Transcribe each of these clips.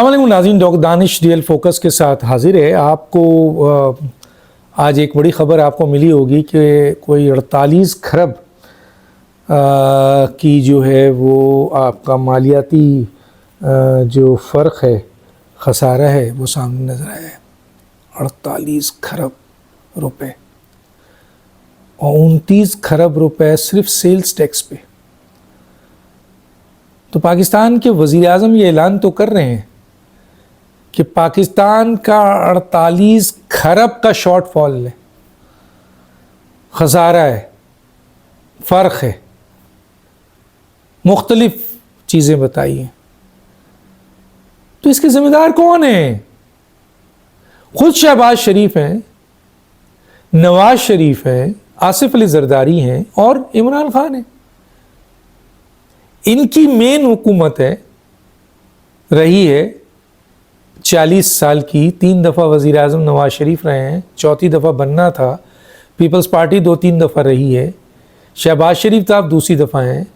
अस्सलाम नाज़रीन, doctor Danish real focus के साथ हाजिर है। आपको आज एक बड़ी ख़बर आपको मिली होगी कि कोई 48 खरब की जो है वो आपका मालियाती जो फ़र्क है, ख़सारा है, वो सामने नज़र आया है। 48 खरब रुपए और 29 खरब रुपए सिर्फ सेल्स टैक्स पे। तो पाकिस्तान के वज़ीर आज़म ये ऐलान तो कर रहे हैं कि पाकिस्तान का 48 खरब का शॉर्टफॉल है, ख़सारा है, फ़र्क है, मुख्तलिफ चीज़ें बताई हैं। तो इसके ज़िम्मेदार कौन हैं? खुद शहबाज शरीफ हैं, नवाज शरीफ हैं, आसिफ अली जरदारी हैं और इमरान खान हैं। इनकी मेन हुकूमत है रही है 40 साल की। 3 दफ़ा वज़ीर आज़म नवाज शरीफ रहे हैं, 4थी दफ़ा बनना था। पीपल्स पार्टी 2-3 दफ़ा रही है। शहबाज शरीफ साहब दूसरी दफ़ा हैं।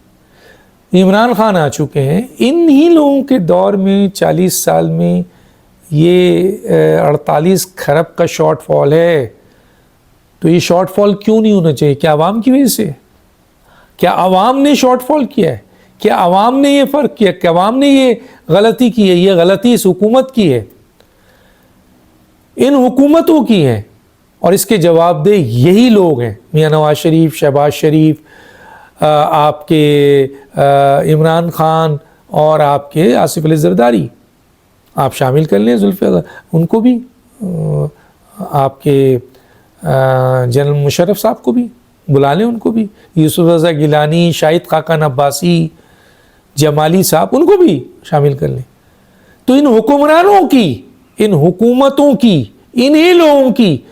इमरान खान आ चुके हैं। इन ही लोगों के दौर में 40 साल में ये 48 खरब का शॉर्टफॉल है। तो ये शॉर्टफॉल क्यों नहीं होना चाहिए? क्या आवाम की वजह से? क्या आवाम ने शॉर्टफॉल किया है? क्या आवाम ने ये फ़र्क किया? क्या आवाम ने ये गलती की है? ये गलती इस हुकूमत की है, इन हुकूमतों की है, और इसके जवाबदेह यही लोग हैं। मियां नवाज शरीफ, शहबाज शरीफ, आपके इमरान खान और आपके आसिफ अली जरदारी। आप शामिल कर लें जुल्फ़िकार उनको भी, आपके जनरल मुशर्रफ साहब को भी बुला लें, उनको भी, यूसुफ रज़ा गिलानी, शाहिद खाकान अब्बासी, जमाली साहब, उनको भी शामिल कर लें। तो इन हुक्मरानों की, इन हुकूमतों की, इन्हीं लोगों की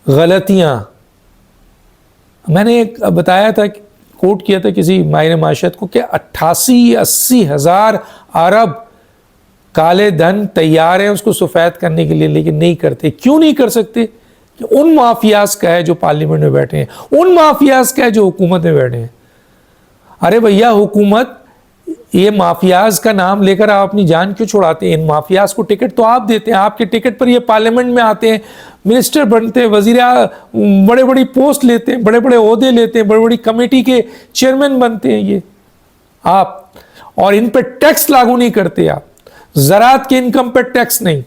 गलतियां, मैंने एक बताया था, कोट किया था किसी माहिर माशरत को कि 88-80 हज़ार अरब काले धन तैयार है उसको सफ़ेद करने के लिए, लेकिन नहीं करते। क्यों नहीं कर सकते? कि उन माफियाज का है जो पार्लियामेंट में बैठे हैं, उन माफियाज का है जो हुकूमत में बैठे हैं। अरे भैया, हुकूमत, ये माफियाज का नाम लेकर आप अपनी जान क्यों छुड़ाते हैं? इन माफियाज को टिकट तो आप देते हैं, आपके टिकट पर ये पार्लियामेंट में आते हैं, मिनिस्टर बनते हैं, वजीर, बड़े बड़ी पोस्ट लेते हैं, बड़े बड़े ओहदे लेते हैं, बड़ी बड़ी कमेटी के चेयरमैन बनते हैं ये आप, और इन पर टैक्स लागू नहीं करते आप। ज़राअत के इनकम पर टैक्स नहीं,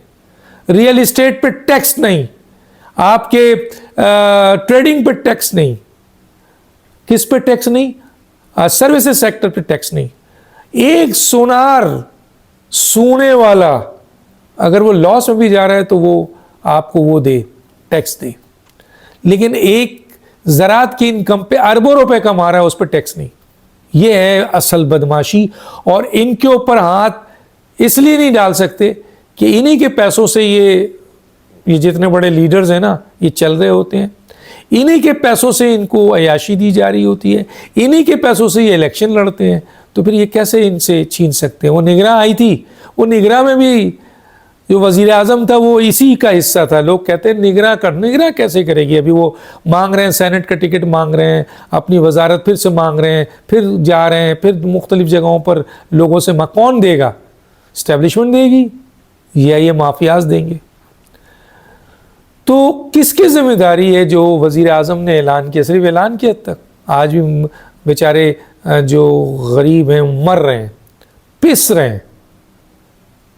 रियल इस्टेट पर टैक्स नहीं, आपके ट्रेडिंग पर टैक्स नहीं, किस पर टैक्स नहीं? सर्विसेज सेक्टर पर टैक्स नहीं। एक सोनार सोने वाला अगर वो लॉस में भी जा रहा है तो वो आपको वो दे, टैक्स दे, लेकिन एक ज़राअत की इनकम पे अरबों रुपए कमा रहा है, उस पर टैक्स नहीं। ये है असल बदमाशी। और इनके ऊपर हाथ इसलिए नहीं डाल सकते कि इन्हीं के पैसों से ये जितने बड़े लीडर्स हैं ना, ये चल रहे होते हैं, इन्हीं के पैसों से इनको अयाशी दी जा रही होती है, इन्हीं के पैसों से ये इलेक्शन लड़ते हैं। तो फिर ये कैसे इनसे छीन सकते हैं? वो निगरान आई थी, वो निगरान में भी जो वज़ीर आज़म था वो इसी का हिस्सा था। लोग कहते हैं निगरान कैसे करेगी? अभी वो मांग रहे हैं, सेनेट का टिकट मांग रहे हैं, अपनी वजारत फिर से मांग रहे हैं, फिर जा रहे हैं, फिर मुख्तलिफ जगहों पर लोगों से कौन देगा? इस्टेब्लिशमेंट देगी या ये माफियाज देंगे? तो किसकी जिम्मेदारी है जो वज़ीर आज़म ने ऐलान किया? सिर्फ ऐलान किया तक, आज भी बेचारे जो गरीब हैं मर रहे हैं, पिस रहे हैं,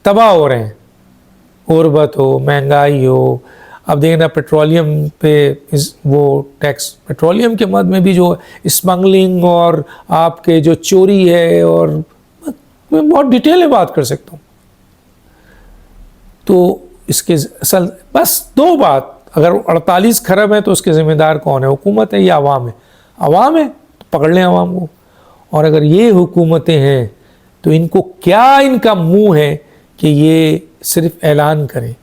तबाह हो रहे हैं। गुर्बत हो, महंगाई हो, अब देखना पेट्रोलियम पे वो टैक्स, पेट्रोलियम के मद में भी जो स्मगलिंग और आपके जो चोरी है, और मैं बहुत डिटेल में बात कर सकता हूँ। तो इसके असल बस 2 बात, अगर 48 खरब है तो उसके ज़िम्मेदार कौन है? हुकूमत है या आवाम है? आवाम है तो पकड़ लें आवाम को। और अगर ये हुकूमतें हैं तो इनको क्या, इनका मुंह है कि ये सिर्फ ऐलान करें?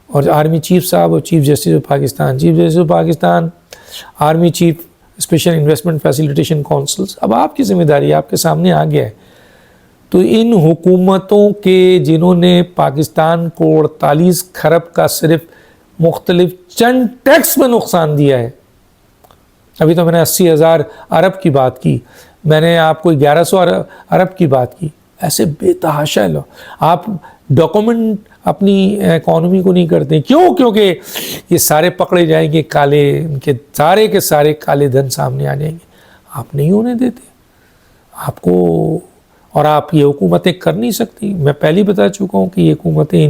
और आर्मी चीफ साहब और chief justice of Pakistan, army chief special investment facilitation councils, अब आपकी जिम्मेदारी आपके सामने आ गया है। तो इन हुकूमतों के जिन्होंने पाकिस्तान को 48 खरब का सिर्फ मुख्तलिफ चंद टैक्स में नुकसान दिया है। अभी तो मैंने 80,000 अरब की बात की, मैंने आपको 1100 अरब की बात की। ऐसे बेतहाशा लो। आप डॉक्यूमेंट अपनी इकॉनमी को नहीं करते, क्यों? क्योंकि ये सारे पकड़े जाएंगे, काले, इनके सारे के सारे काले धन सामने आ जाएंगे। आप नहीं होने देते आपको, और आप ये हुकूमतें कर नहीं सकती। मैं पहले ही बता चुका हूँ कि ये हुकूमतें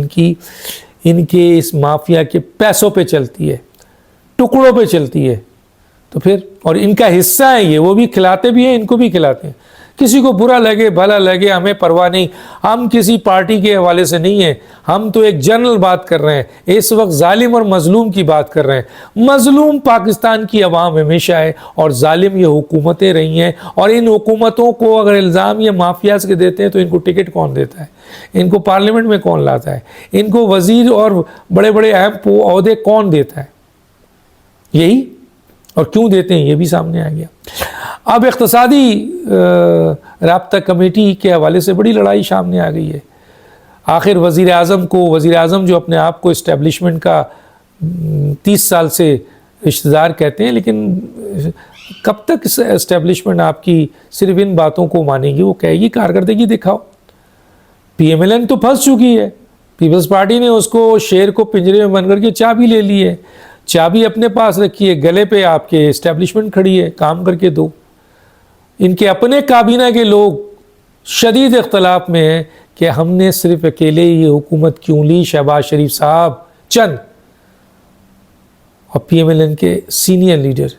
इनके इस माफिया के पैसों पे चलती है, टुकड़ों पे चलती है। तो फिर, और इनका हिस्सा है ये, वो भी खिलाते भी हैं, इनको भी खिलाते हैं। किसी को बुरा लगे भला लगे, हमें परवाह नहीं। हम किसी पार्टी के हवाले से नहीं है, हम तो एक जनरल बात कर रहे हैं। इस वक्त जालिम और मजलूम की बात कर रहे हैं। मजलूम पाकिस्तान की अवाम हमेशा है और जालिम ये हुकूमतें रही हैं। और इन हुकूमतों को अगर इल्ज़ाम ये माफियाज के देते हैं तो इनको टिकट कौन देता है? इनको पार्लियामेंट में कौन लाता है? इनको वजीर और बड़े बड़े अहम ओहदे कौन देता है? यही, और क्यों देते हैं ये भी सामने आ गया। अब इक़्तिसादी राब्ता कमेटी के हवाले से बड़ी लड़ाई सामने आ गई है। आखिर वज़ीर आज़म को, वज़ीर आज़म जो अपने आप को इस्टेब्लिशमेंट का 30 साल से रिश्तेदार कहते हैं, लेकिन कब तक इस्टेब्लिशमेंट आपकी सिर्फ इन बातों को मानेगी? वो कहेगी कारकर्दगी दिखाओ। PMLN तो फंस चुकी है, पीपल्स पार्टी ने उसको शेर को पिंजरे में बंद करके चाबी ले ली है, चाबी अपने पास रखी है, गले पे आपके इस्टेब्लिशमेंट खड़ी है, काम करके दो। इनके अपने काबीना के लोग शदीद इख्तलाफ में हैं कि हमने सिर्फ अकेले ये हुकूमत क्यों ली। शहबाज शरीफ साहब चंद और PMLN के सीनियर लीडर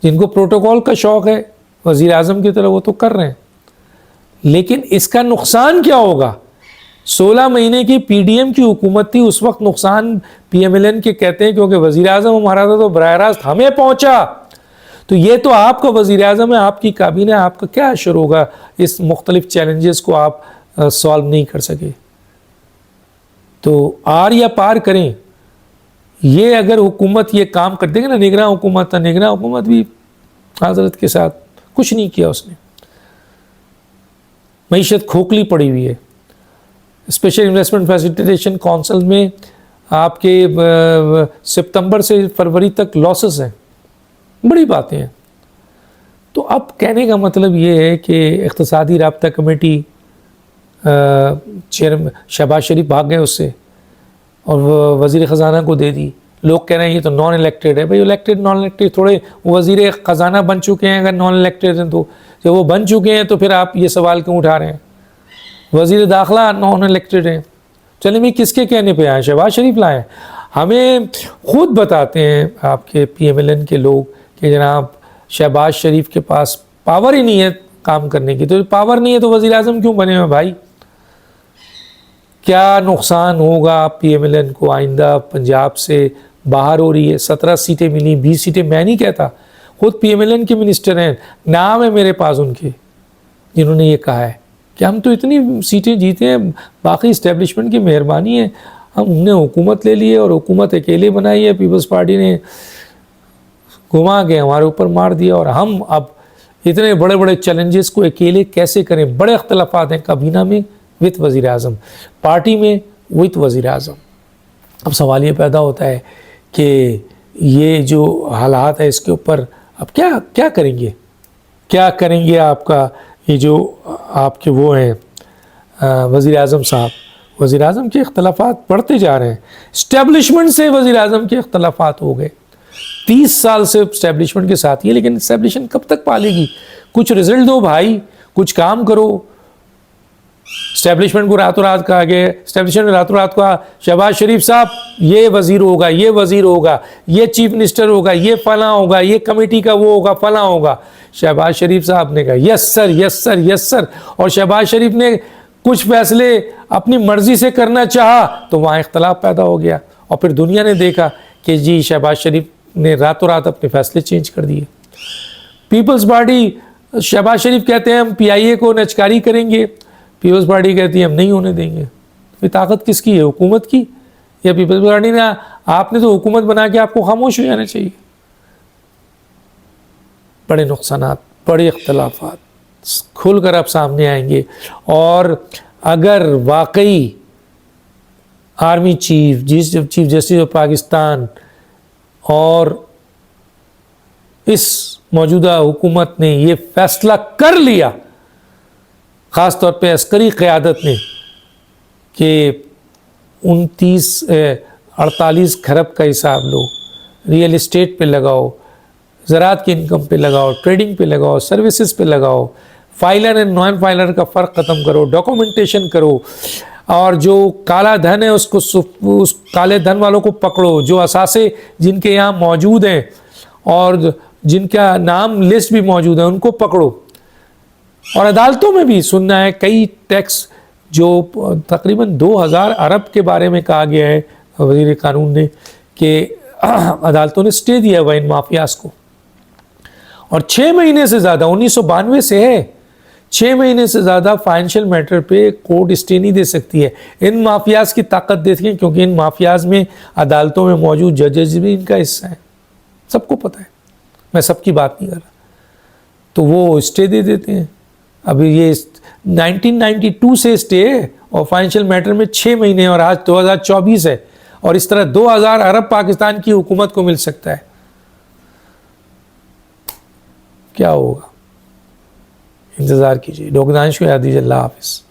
जिनको प्रोटोकॉल का शौक़ है वज़ीर आज़म की तरह, वो तो कर रहे हैं, लेकिन इसका नुकसान क्या होगा? 16 महीने की PDM की हुकूमत थी, उस वक्त नुकसान PMLN के कहते हैं क्योंकि वज़ीर आज़म हमारा था तो बराह रास्त हमें पहुंचा। तो ये तो आपका वज़ीर आज़म है, आपकी काबीना, आपका क्या असर होगा? इस मुख्तलिफ चैलेंजेस को आप सॉल्व नहीं कर सके तो आर या पार करें। ये अगर हुकूमत ये काम कर देगी ना, निगरान हुकूमत था, निगरान हुकूमत भी हज़रत के साथ कुछ नहीं किया उसने। मईशत खोखली पड़ी हुई है। स्पेशल इन्वेस्टमेंट फैसिलिटेशन काउंसिल में आपके सितंबर से फरवरी तक लॉसेस हैं, बड़ी बातें हैं। तो अब कहने का मतलब ये है कि इक़्तिसादी राब्ता कमेटी चेयरमैन शहबाज शरीफ भाग गए उससे और वज़ीर ख़जाना को दे दी। लोग कह रहे हैं ये तो नॉन इलेक्टेड है। भाई इलेक्टेड नॉन इलेक्टेड थोड़े, वज़ीर ख़जाना बन चुके हैं, अगर नॉन इलेक्टेड हैं तो जब वो बन चुके हैं तो फिर आप ये सवाल क्यों उठा रहे हैं? वज़ीर दाखिला नॉन इलेक्टेड हैं। चलिए मैं किसके कहने पे आए? शहबाज शरीफ लाए? हमें खुद बताते हैं आपके PMLN के लोग कि जनाब शहबाज शरीफ के पास पावर ही नहीं है काम करने की। तो पावर नहीं है तो वज़ीर आज़म क्यों बने हुए भाई? क्या नुकसान होगा PMLN को? आइंदा पंजाब से बाहर हो रही है, 17 सीटें मिली, 20 सीटें मैं नहीं कहता, खुद PMLN के मिनिस्टर हैं, नाम है मेरे पास उनके, जिन्होंने ये कहा है कि हम तो इतनी सीटें जीते हैं, बाकी इस्टेब्लिशमेंट की मेहरबानी है, हमने हुकूमत ले ली है और हुकूमत अकेले बनाई है, पीपल्स पार्टी ने घुमा के हमारे ऊपर मार दिया और हम अब इतने बड़े बड़े चैलेंजेस को अकेले कैसे करें? बड़े अख्तलाफात हैं काबीना में विद वज़ीर आज़म, पार्टी में विद वज़ीर आज़म। अब सवाल ये पैदा होता है कि ये जो हालात है इसके ऊपर अब क्या करेंगे? क्या करेंगे? आपका ये जो आपके वो हैं वज़ीर आज़म साहब, वज़ीर आज़म के इख्तलाफात बढ़ते जा रहे हैं। इस्टेब्लिशमेंट से वज़ीर आज़म के इख्तलाफात हो गए, 30 साल से इस्टेब्लिशमेंट के साथ ही, लेकिन इस्टेब्लिशमेंट कब तक पालेगी? कुछ रिजल्ट दो भाई, कुछ काम करो। इस्टेब्लिशमेंट को रातों रात कहा गया, इस्टेब्लिशमेंट ने रातों रात कहा शहबाज शरीफ साहब ये वज़ीर होगा, ये वज़ीर होगा, ये चीफ मिनिस्टर होगा, ये फलां होगा, ये कमेटी का वो होगा, फलां होगा। शहबाज शरीफ साहब ने कहा yes sir, yes sir, yes sir, और शहबाज शरीफ ने कुछ फैसले अपनी मर्जी से करना चाहा तो वहाँ इख्तलाफ पैदा हो गया और फिर दुनिया ने देखा कि जी शहबाज शरीफ ने रातों रात अपने फैसले चेंज कर दिए। पीपल्स पार्टी, शहबाज शरीफ कहते हैं हम PIA को नचकारी करेंगे, पीपल्स पार्टी कहती है हम नहीं होने देंगे। ये ताकत किसकी है? हुकूमत की या पीपल्स पार्टी ने? आपने तो हुकूमत बना के आपको खामोश हो जाना चाहिए। बड़े नुकसानात, बड़े इख्तलाफात खुलकर अब सामने आएंगे और अगर वाकई army chief justice of Pakistan और इस मौजूदा हुकूमत ने ये फैसला कर लिया ख़ास तौर पे अस्करी क़यादत ने कि 48 खरब का हिसाब लो, रियल इस्टेट पे लगाओ, ज़राअत की इनकम पे लगाओ, ट्रेडिंग पे लगाओ, सर्विसेज पे लगाओ, फाइलर एंड नॉन फाइलर का फ़र्क ख़त्म करो, डॉक्यूमेंटेशन करो, और जो काला धन है उसको उस काले धन वालों को पकड़ो, जो असासे जिनके यहाँ मौजूद हैं और जिनका नाम लिस्ट भी मौजूद है उनको पकड़ो। और अदालतों में भी सुनना है कई टैक्स जो तकरीबन 2000 अरब के बारे में कहा गया है वज़ीर कानून ने कि अदालतों ने स्टे दिया हुआ इन माफियाज को। और 6 महीने से ज़्यादा 1992 से है, 6 महीने से ज़्यादा फाइनेंशियल मैटर पे कोर्ट स्टे नहीं दे सकती है। इन माफियाज की ताकत देखती है, क्योंकि इन माफियाज में अदालतों में मौजूद जजेस भी इनका हिस्सा है, सबको पता है, मैं सबकी बात नहीं कर रहा। तो वो स्टे दे देते हैं। अभी ये 1992 से स्टे है और फाइनेंशियल मैटर में 6 महीने, और आज 2024 है, और इस तरह 2000 अरब पाकिस्तान की हुकूमत को मिल सकता है। क्या होगा, इंतज़ार कीजिए। डॉक्टर दानिश को याद दीजिए। अल्लाह हाफिज़।